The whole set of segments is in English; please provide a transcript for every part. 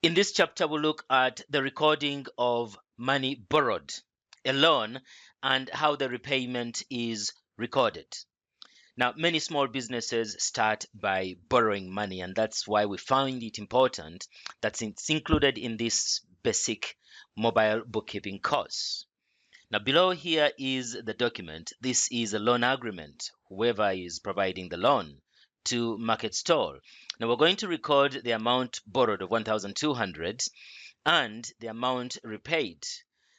In this chapter, we'll look at the recording of money borrowed, a loan, and how the repayment is recorded. Now, many small businesses start by borrowing money, and that's why we find it important that it's included in this basic mobile bookkeeping course. Now, below here is the document. This is a loan agreement, whoever is providing the loan to Market Stall. Now, we're going to record the amount borrowed of 1,200 and the amount repaid.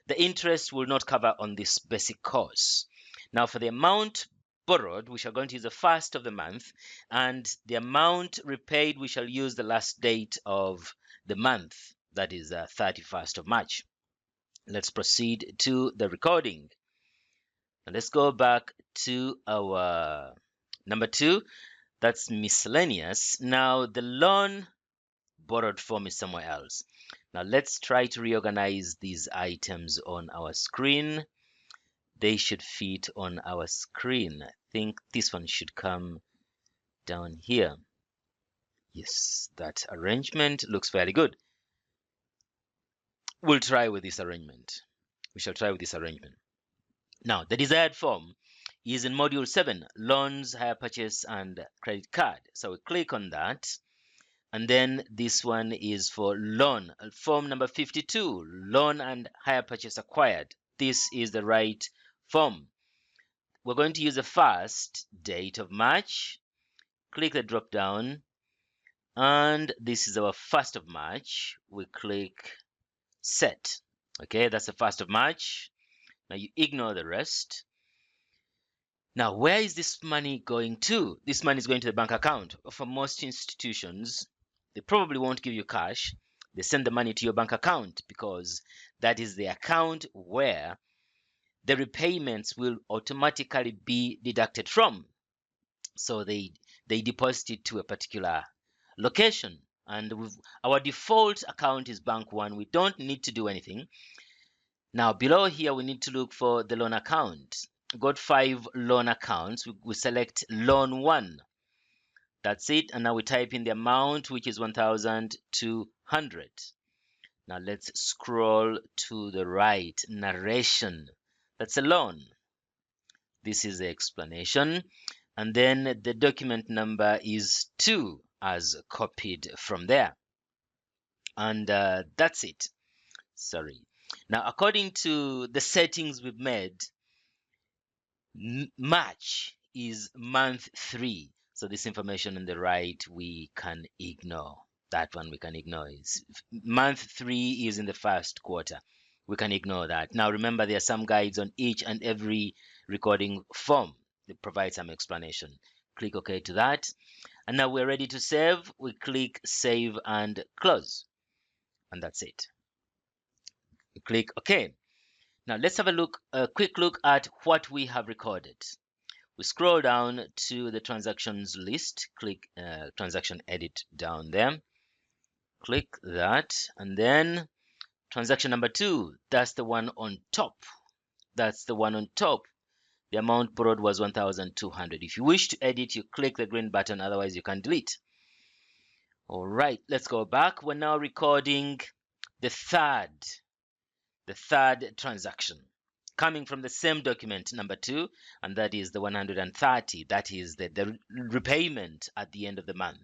The interest will not cover on this basic course. Now, for the amount borrowed, we shall going to use the first of the month, and the amount repaid, we shall use the last date of the month, that is 31st of March. Let's proceed to the recording. Now let's go back to our number 2. That's miscellaneous. Now the loan borrowed form is somewhere else. Now let's try to reorganize these items on our screen. They should fit on our screen. I think this one should come down here. Yes, that arrangement looks fairly good. We'll try with this arrangement. We shall try with this arrangement. Now, the desired form is in module 7, loans, hire purchase, and credit card. So we click on that. And then this one is for loan. Form number 52, loan and hire purchase acquired. This is the right form. We're going to use the first date of March. Click the drop down. And this is our 1st of March. We click set. Okay, that's the 1st of March. Now you ignore the rest. Now, where is this money going to? This money is going to the bank account. For most institutions, they probably won't give you cash. They send the money to your bank account because that is the account where the repayments will automatically be deducted from. So they deposit it to a particular location. And our default account is Bank 1. We don't need to do anything. Now, below here, we need to look for the loan account. We've got 5 loan accounts. We select loan 1. That's it. And now we type in the amount, which is 1,200. Now let's scroll to the right. Narration. That's a loan. This is the explanation. And then the document number is 2 as copied from there. And that's it. Sorry. Now, according to the settings we've made, March is month 3. So this information on the right, we can ignore. That one we can ignore. Month 3 is in the 1st quarter. We can ignore that. Now, remember, there are some guides on each and every recording form. They provide some explanation. Click OK to that. And now we're ready to save. We click Save and Close. And that's it. We click OK. Now let's have a quick look at what we have recorded. We scroll down to the transactions list, click transaction edit down there, click that, and then transaction number 2, that's the one on top. That's the one on top. The amount borrowed was 1,200. If you wish to edit, you click the green button, otherwise you can delete. All right, let's go back. We're now recording the third transaction coming from the same document number 2, and that is the 130. That is the repayment at the end of the month.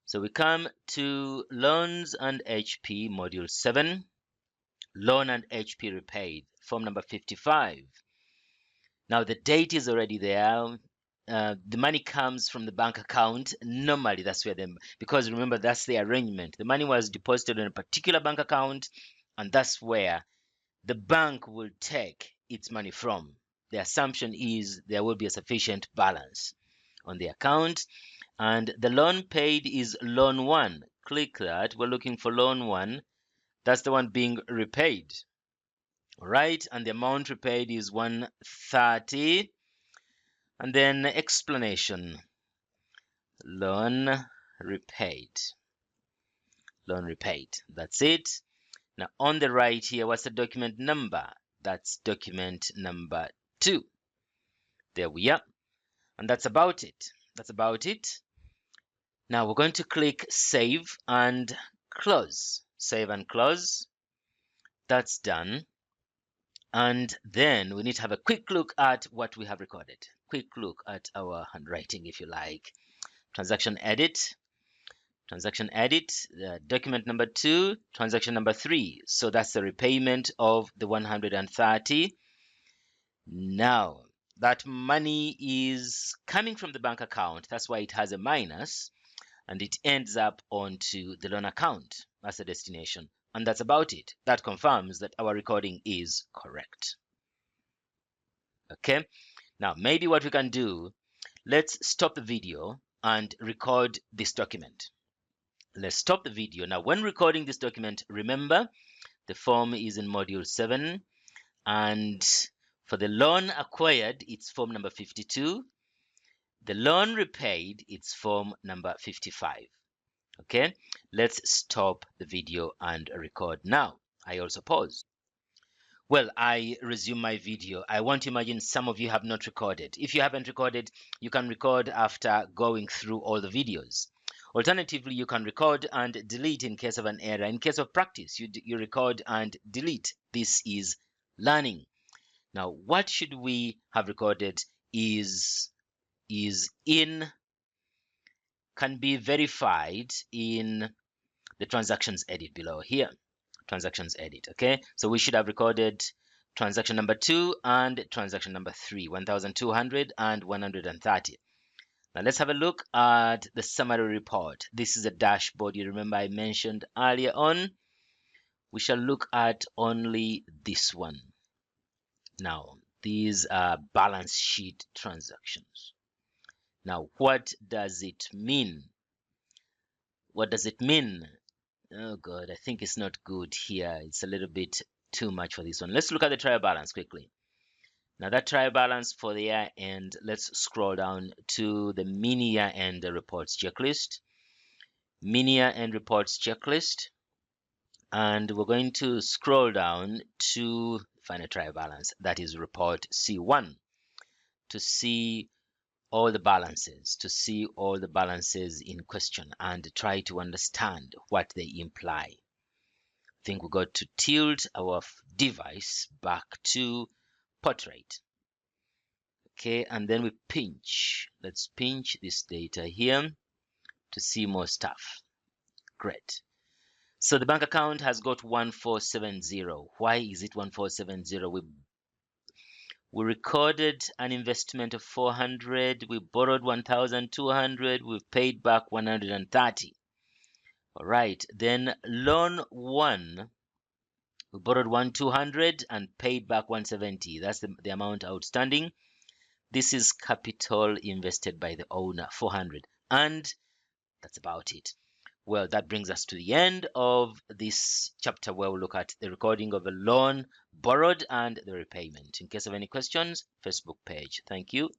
So we come to loans and HP module 7, loan and HP repaid, form number 55. Now the date is already there. The money comes from the bank account. Normally that's where because remember, that's the arrangement. The money was deposited in a particular bank account, and that's where the bank will take its money from. The assumption is there will be a sufficient balance on the account. And the loan paid is loan 1. Click that. We're looking for loan 1. That's the one being repaid. All right. And the amount repaid is 130. And then explanation. Loan repaid. Loan repaid. That's it. Now on the right here, what's the document number? That's document number 2. There we are. And that's about it. That's about it. Now we're going to click Save and close. Save and close. That's done. And then we need to have a quick look at what we have recorded. Quick look at our handwriting, if you like. Transaction edit. Transaction edit, document number 2, transaction number 3. So that's the repayment of the 130. Now, that money is coming from the bank account. That's why it has a minus, and it ends up onto the loan account. That's the destination. And that's about it. That confirms that our recording is correct. Okay. Now, maybe what we can do, let's stop the video and record this document. Let's stop the video. Now, when recording this document, remember the form is in module 7, and for the loan acquired, it's form number 52. The loan repaid, it's form number 55. Okay, let's stop the video and record now. I also pause. Well, I resume my video. I want to imagine some of you have not recorded. If you haven't recorded, you can record after going through all the videos. Alternatively, you can record and delete in case of an error. In case of practice, you record and delete. This is learning. Now, what should we have recorded is can be verified in the transactions edit below here. Transactions edit. Okay, so we should have recorded transaction number 2 and transaction number 3, 1,200 and 130. Now let's have a look at the summary report. This is a dashboard. You remember I mentioned earlier on. We shall look at only this one. Now, these are balance sheet transactions. Now, what does it mean? What does it mean? Oh God, I think it's not good here. It's a little bit too much for this one. Let's look at the trial balance quickly. Now that trial balance for the year end, let's scroll down to the mini year end reports checklist. Mini year end reports checklist. And we're going to scroll down to final trial balance. That is report C1 to see all the balances, in question and try to understand what they imply. I think we got to tilt our device back to portrait. Okay, and then we pinch. Let's pinch this data here to see more stuff. Great. So the bank account has got 1470. Why is it 1470? We recorded an investment of 400. We borrowed 1,200. We paid back 130. All right. Then loan 1, we borrowed 1,200 and paid back 170. That's the amount outstanding. This is capital invested by the owner, 400. And that's about it. Well, that brings us to the end of this chapter where we'll look at the recording of a loan borrowed and the repayment. In case of any questions, Facebook page. Thank you.